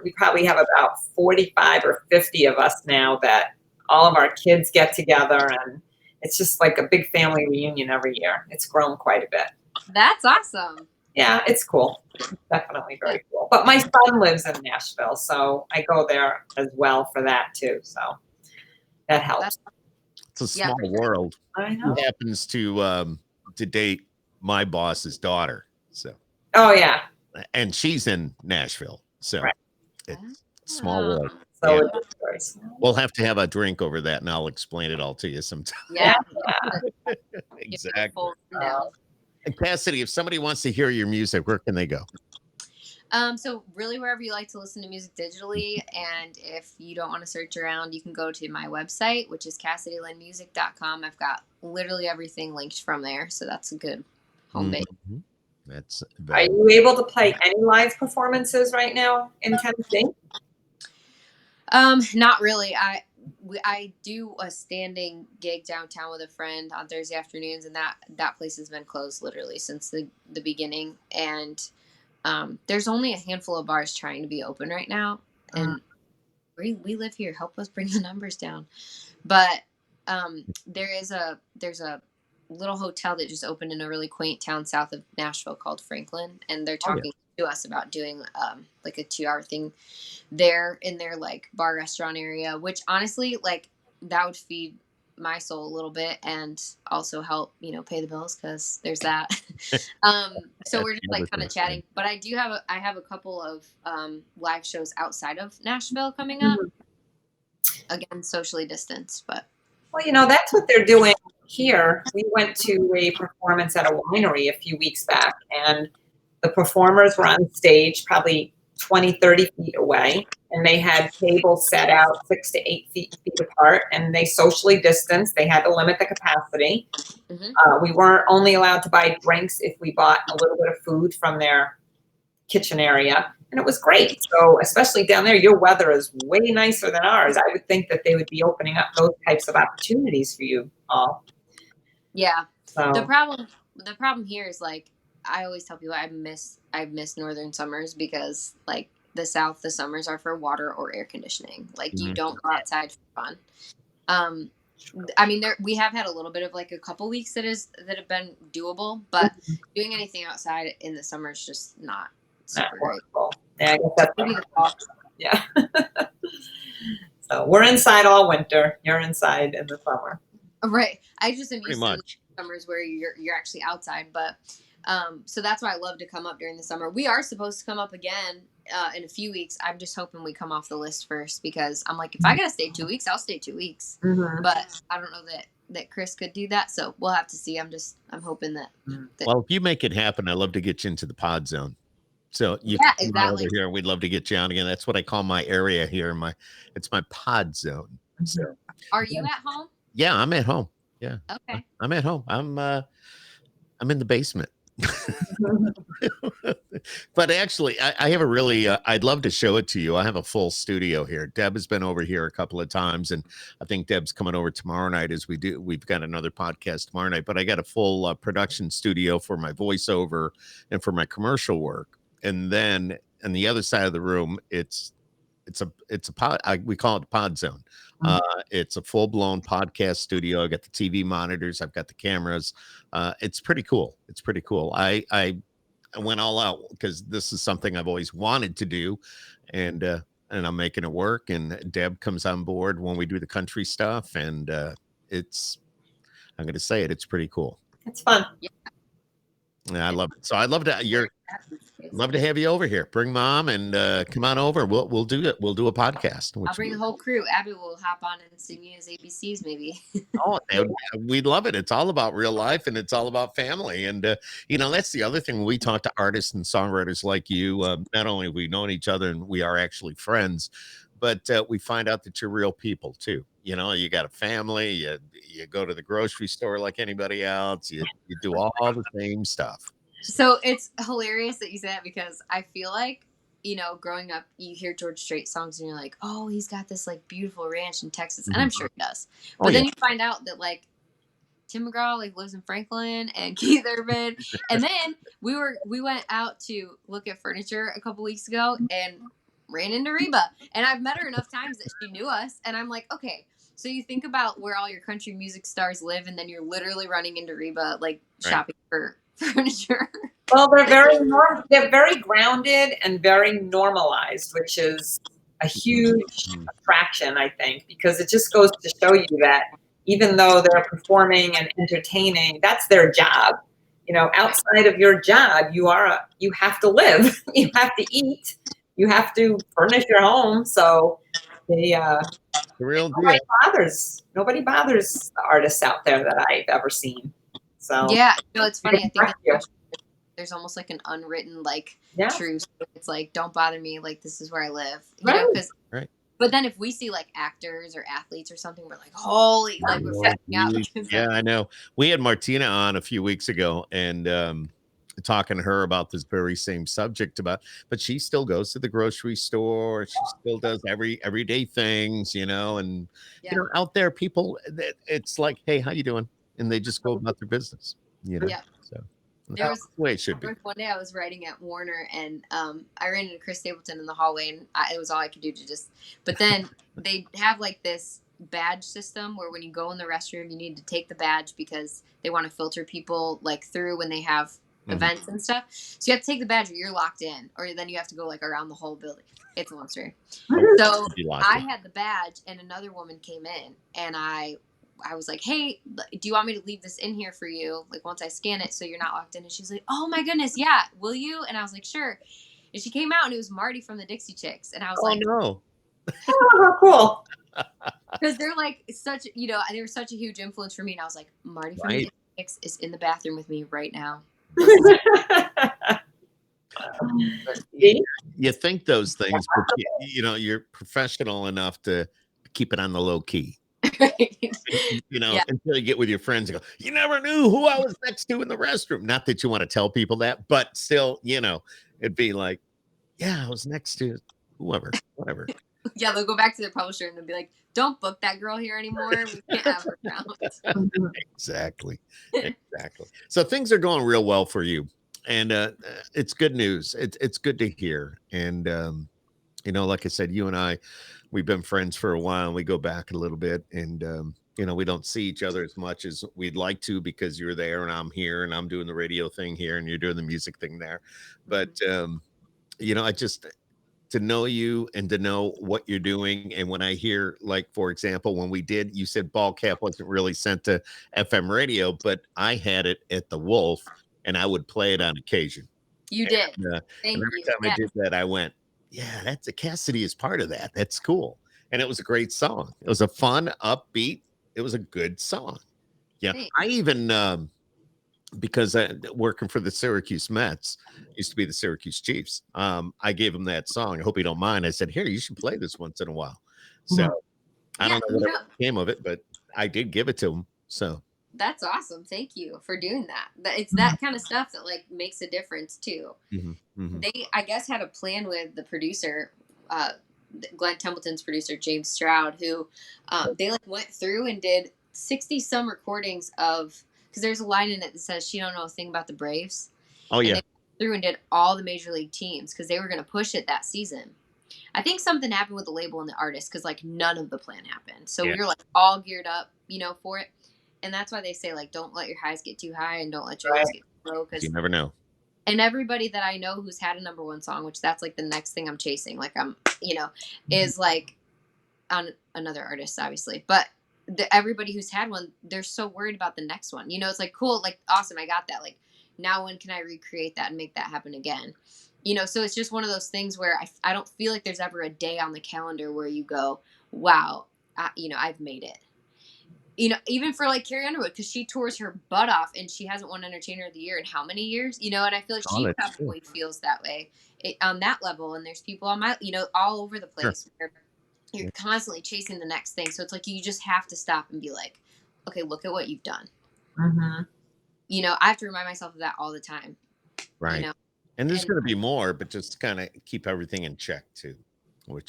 we probably have about 45 or 50 of us now that all of our kids get together. And it's just like a big family reunion every year. It's grown quite a bit. That's awesome. Yeah, it's cool. It's definitely very cool. But my son lives in Nashville, so I go there as well for that too. So that helps. It's a small world. I know. Who happens to date my boss's daughter. So. Oh, yeah. And she's in Nashville, so it's small world. So we'll have to have a drink over that, and I'll explain it all to you sometime. Yeah, exactly. And Cassidy, if somebody wants to hear your music, where can they go? So really wherever you like to listen to music digitally, and if you don't want to search around, you can go to my website, which is CassidyLynnMusic.com. I've got literally everything linked from there, so that's a good home base. Mm-hmm. That's Are you able to play any live performances right now in Tennessee? Not really. I do a standing gig downtown with a friend on Thursday afternoons, and that place has been closed literally since the beginning. And there's only a handful of bars trying to be open right now, and we live here. Help us bring the numbers down. But there's a little hotel that just opened in a really quaint town south of Nashville called Franklin, and they're talking to us about doing like a 2-hour thing there in their like bar restaurant area, which honestly, like, that would feed my soul a little bit and also help, pay the bills, because there's that. So we're just like kind of chatting, but I have a couple of live shows outside of Nashville coming up. Again, socially distanced, but well, that's what they're doing here. We went to a performance at a winery a few weeks back, and the performers were on stage probably 20, 30 feet away, and they had tables set out 6 to 8 feet apart, and they socially distanced. They had to limit the capacity. We weren't only allowed to buy drinks if we bought a little bit of food from their kitchen area, and it was great. So especially down there, your weather is way nicer than ours. I would think that they would be opening up those types of opportunities for you all. Yeah. So the problem here is, like, I always tell people I miss northern summers, because like the South, the summers are for water or air conditioning. Like, you don't go outside for fun. I mean, we have had a little bit of like a couple weeks that have been doable, but doing anything outside in the summer is just not super great. Yeah, I guess that's maybe the fall. Yeah. So we're inside all winter. You're inside in the summer. Right. I just am used to summers where you're actually outside, but so that's why I love to come up during the summer. We are supposed to come up again in a few weeks. I'm just hoping we come off the list first, because I'm like, if I gotta stay 2 weeks, I'll stay 2 weeks. But I don't know that Chris could do that, so we'll have to see. I'm hoping that. Well, if you make it happen, I'd love to get you into the pod zone. So you can come over here. We'd love to get you on again. That's what I call my area here. It's my pod zone. So, are you at home? Yeah, I'm at home. Yeah. Okay. I'm at home. I'm in the basement. But actually, I have a really, I'd love to show it to you. I have a full studio here. Deb has been over here a couple of times, and I think Deb's coming over tomorrow night we've got another podcast tomorrow night, but I got a full production studio for my voiceover and for my commercial work. And then on the other side of the room, it's a pod. We call it the pod zone. It's a full-blown podcast studio. I got the TV monitors. I've got the cameras. It's pretty cool. I went all out because this is something I've always wanted to do, and I'm making it work. And Deb comes on board when we do the country stuff, and I'm going to say it's pretty cool. It's fun. Yeah, I love it. So I'd love to have you over here. Bring mom and come on over. We'll do it. We'll do a podcast. I'll bring the whole crew. Abby will hop on and sing you his ABCs, maybe. Oh, we'd love it. It's all about real life, and it's all about family. And that's the other thing. When we talk to artists and songwriters like you, not only have we known each other and we are actually friends, but we find out that you're real people too. You got a family. You go to the grocery store like anybody else. You do all the same stuff. So it's hilarious that you say that, because I feel like, growing up, you hear George Strait songs and you're like, oh, he's got this like beautiful ranch in Texas. And I'm sure he does. But then you find out that like Tim McGraw like lives in Franklin, and Keith Urban. And then we went out to look at furniture a couple weeks ago and ran into Reba. And I've met her enough times that she knew us. And I'm like, okay, so you think about where all your country music stars live, and then you're literally running into Reba, like shopping for furniture. Well, they're very grounded and very normalized, which is a huge attraction, I think, because it just goes to show you that even though they're performing and entertaining, that's their job. Outside of your job, you have to live, you have to eat, you have to furnish your home. So the real deal. Nobody bothers the artists out there that I've ever seen. So yeah, it's funny. I think there's almost like an unwritten like Yeah. truce. It's like, don't bother me. Like, this is where I live, you Right. know, because, Right. but then if we see like actors or athletes or something, we're like, holy, like we're freaking out. Yeah, I know. We had Martina on a few weeks ago and talking to her about this very same subject but she still goes to the grocery store. She still does everyday things, and Yeah. out there people it's like, hey, how you doing? And they just go about their business, Yeah. So There that's the way it should be. one day I was writing at Warner and I ran into Chris Stapleton in the hallway and it was all I could do to just, but then they have like this badge system where when you go in the restroom, you need to take the badge because they want to filter people like through when they have events and stuff. So you have to take the badge or you're locked in, or then you have to go like around the whole building. It's a long story. So I had the badge and another woman came in and I was like, hey, do you want me to leave this in here for you? Like once I scan it so you're not locked in. And she's like, oh my goodness, yeah, will you? And I was like, sure. And she came out and it was Marty from the Dixie Chicks. And I was like, no. Oh, cool. Because they're like such, they were such a huge influence for me. And I was like, Marty from the Dixie Chicks is in the bathroom with me right now. You think those things, but you're professional enough to keep it on the low key. Right. Until you get with your friends and go, you never knew who I was next to in the restroom. Not that you want to tell people that, but still, it'd be like, yeah, I was next to whoever, whatever. Yeah, they'll go back to their publisher and they'll be like, don't book that girl here anymore. We can't have her around. Exactly. So things are going real well for you. And it's good news. It's good to hear. And, like I said, you and I, we've been friends for a while and we go back a little bit and, we don't see each other as much as we'd like to because you're there and I'm here and I'm doing the radio thing here and you're doing the music thing there. But, I just, to know you and to know what you're doing. And when I hear, like, for example, when you said Ball Cap wasn't really sent to FM radio, but I had it at the Wolf and I would play it on occasion. You did. And every time I did that, I went, yeah, that's a Cassidy is part of that. That's cool. And it was a great song. It was a fun, upbeat. It was a good song. Yeah. Thanks. I even, because working for the Syracuse Mets, used to be the Syracuse Chiefs. I gave him that song. I hope you don't mind. I said, here, you should play this once in a while. So I don't know what came of it, but I did give it to him. So that's awesome. Thank you for doing that. It's that kind of stuff that like makes a difference too. They, I guess, had a plan with the producer, Glenn Templeton's producer, James Stroud, who they like went through and did 60 some recordings of, because there's a line in it that says she don't know a thing about the Braves. Oh, yeah. And they went through and did all the major league teams because they were going to push it that season. I think something happened with the label and the artist because like none of the plan happened. So we were like all geared up, for it. And that's why they say like, don't let your highs get too high and don't let your lows get too low. Because you never know. And everybody that I know who's had a number one song, which that's like the next thing I'm chasing, like I'm, is like on another artist, obviously. But everybody who's had one, they're so worried about the next one. It's like, cool, like, awesome, I got that. Like, now when can I recreate that and make that happen again? So it's just one of those things where I don't feel like there's ever a day on the calendar where you go, wow, I've made it. Even for like Carrie Underwood, because she tours her butt off and she hasn't won Entertainer of the Year in how many years? And I feel like she probably feels that way on that level. And there's people on my, all over the place where you're constantly chasing the next thing. So it's like, you just have to stop and be like, okay, look at what you've done. I have to remind myself of that all the time. Right. And there's going to be more, but just kind of keep everything in check too.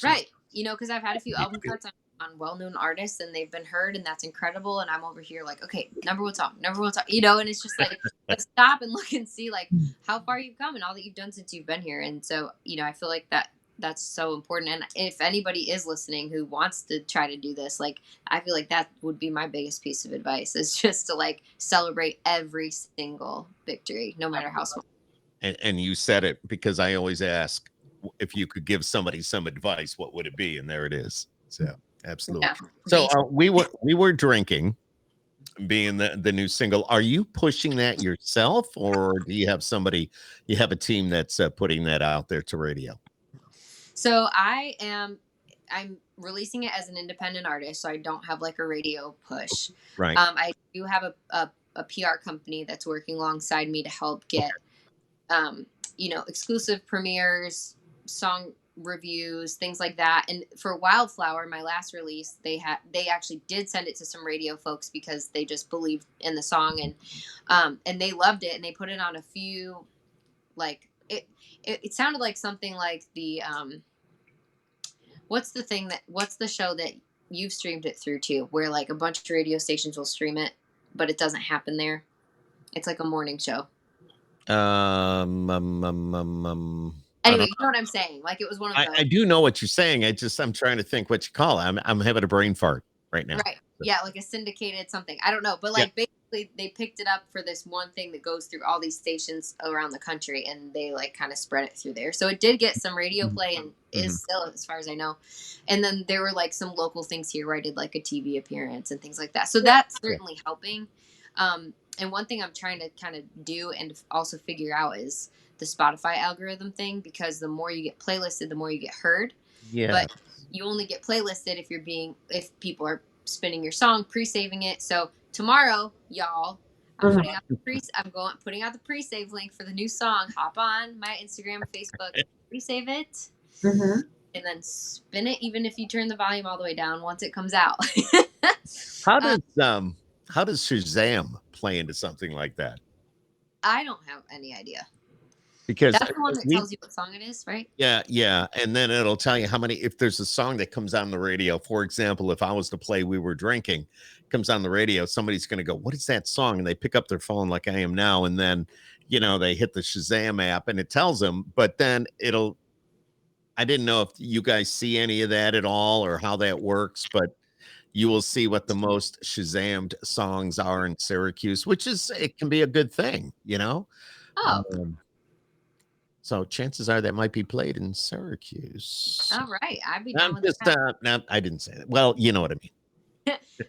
Right. Because I've had a few album cuts on well-known artists and they've been heard and that's incredible. And I'm over here like, okay, number one song. And it's just like, let's stop and look and see like how far you've come and all that you've done since you've been here. And so, I feel like that's so important. And if anybody is listening who wants to try to do this, like, I feel like that would be my biggest piece of advice is just to like celebrate every single victory, no matter how small. And you said it because I always ask if you could give somebody some advice, what would it be? And there it is. So absolutely. Yeah. So we were drinking being the new single. Are you pushing that yourself or do you have a team that's putting that out there to radio? So I'm releasing it as an independent artist. So I don't have like a radio push. Right. I do have a PR company that's working alongside me to help get exclusive premieres, song reviews, things like that. And for Wildflower, my last release, they actually did send it to some radio folks because they just believed in the song, and they loved it, and they put it on a few, like it sounded like something like the what's the show that you've streamed it through to, where like a bunch of radio stations will stream it, but it doesn't happen there. It's like a morning show. Anyway, you know what I'm saying? Like it was one of those. I do know what you're saying. I'm trying to think what you call it. I'm having a brain fart right now. Right. Yeah, like a syndicated something. I don't know, but like basically they picked it up for this one thing that goes through all these stations around the country, and they like kind of spread it through there. So it did get some radio play, and is still, as far as I know. And then there were like some local things here where I did like a TV appearance and things like that. So that's certainly helping. And one thing I'm trying to kind of do and also figure out is the Spotify algorithm thing, because the more you get playlisted, the more you get heard. Yeah. But you only get playlisted if people are spinning your song, pre-saving it. So tomorrow, y'all, I'm putting out the pre-save link for the new song. Hop on my Instagram or Facebook, pre-save it, and then spin it, even if you turn the volume all the way down once it comes out. How does Shazam play into something like that? I don't have any idea. Because that's the one that tells you what song it is, right? Yeah. And then it'll tell you if there's a song that comes on the radio. For example, if I was to play We Were Drinking, comes on the radio, somebody's going to go, what is that song? And they pick up their phone like I am now. And then, they hit the Shazam app and it tells them, but then I didn't know if you guys see any of that at all or how that works, but you will see what the most Shazammed songs are in Syracuse, it can be a good thing, Oh. So chances are that might be played in Syracuse. All right. I'd be down with that. No, I didn't say that. Well, you know what I mean.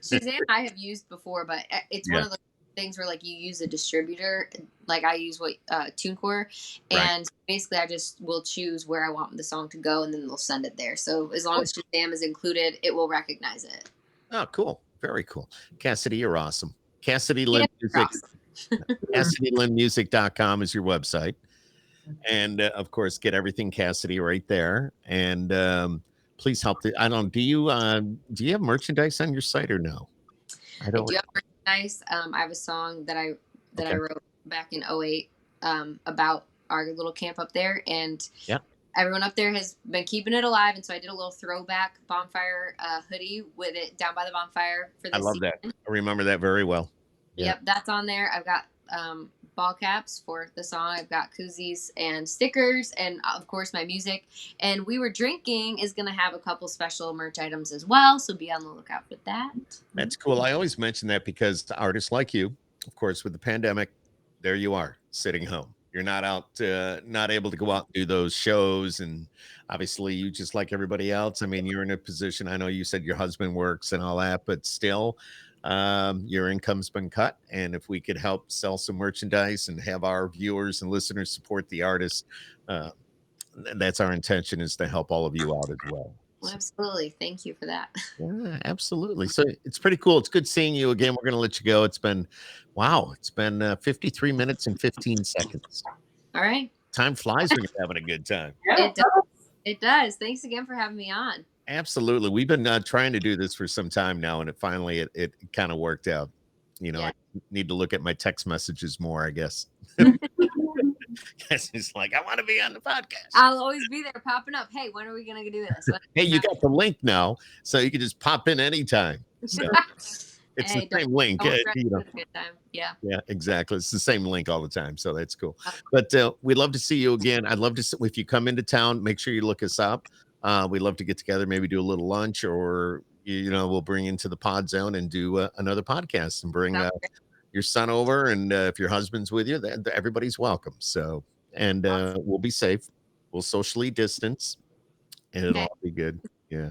Shazam I have used before, but it's one of those things where like you use a distributor. Like I use TuneCore, and basically I just will choose where I want the song to go, and then they'll send it there. So as long as Shazam is included, it will recognize it. Oh, cool. Very cool. Cassidy, you're awesome. Cassidy Lynn Music. CassidyLynnMusic.com is your website. And of course, get everything Cassidy right there. And please help. Do you have merchandise on your site or no? I do have merchandise. I have a song that I wrote back in 2008 about our little camp up there, and everyone up there has been keeping it alive. And so I did a little throwback bonfire hoodie with it down by the bonfire for this. I love that. I remember that very well. Yep, that's on there. I've got ball caps for the song. I've got koozies and stickers, and of course my music. And We Were Drinking is going to have a couple special merch items as well, so be on the lookout for that. That's cool. I always mention that because artists like you, of course, with the pandemic, there you are sitting home. You're not out, not able to go out and do those shows. And obviously you, just like everybody else, I mean, you're in a position, I know you said your husband works and all that, but still, your income's been cut. And if we could help sell some merchandise and have our viewers and listeners support the artists, that's our intention, is to help all of you out as well. Well, absolutely. Thank you for that. Yeah, absolutely. So it's pretty cool. It's good seeing you again. We're going to let you go. It's been 53 minutes and 15 seconds. All right. Time flies when you're having a good time. It does. It does. Thanks again for having me on. Absolutely. We've been trying to do this for some time now, and it finally kind of worked out. I need to look at my text messages more, I guess. It's like, I want to be on the podcast. I'll always be there popping up. Hey, when are we going to do this? Hey, you got the link now, so you can just pop in anytime. So it's the same link. Yeah, exactly. It's the same link all the time. So that's cool. But we'd love to see you again. I'd love to, if you come into town, make sure you look us up. We'd love to get together, maybe do a little lunch, or, we'll bring into the pod zone and do another podcast and bring your son over. And if your husband's with you, then everybody's welcome. So, and we'll be safe. We'll socially distance, and it'll all be good. Yeah.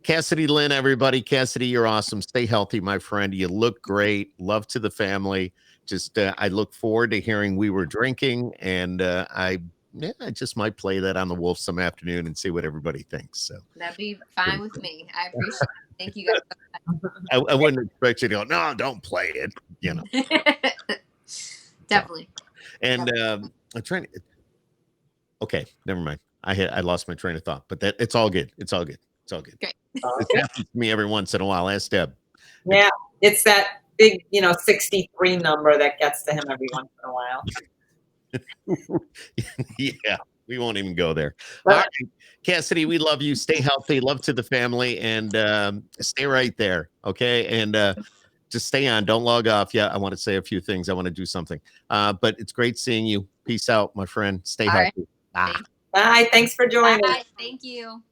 Cassidy Lynn, everybody. Cassidy, you're awesome. Stay healthy, my friend. You look great. Love to the family. Just, I look forward to hearing We Were Drinking, and I just might play that on the Wolf some afternoon and see what everybody thinks. So that'd be fine with me. I appreciate it. Thank you guys so much. I wouldn't expect you to go, no, don't play it. Definitely. And I'm trying to. Okay, never mind. I lost my train of thought, but it's all good. It's all good. It's all good. Great. It happens to me every once in a while. Ask Deb. Yeah, it's that big, 63 number that gets to him every once in a while. Yeah, we won't even go there. All right, Cassidy, we love you. Stay healthy. Love to the family, and stay right there. Okay, and just stay on. Don't log off. Yeah, I want to say a few things. I want to do something. But it's great seeing you. Peace out, my friend. Stay healthy. Right. Bye. Thanks for joining. Bye. Thank you.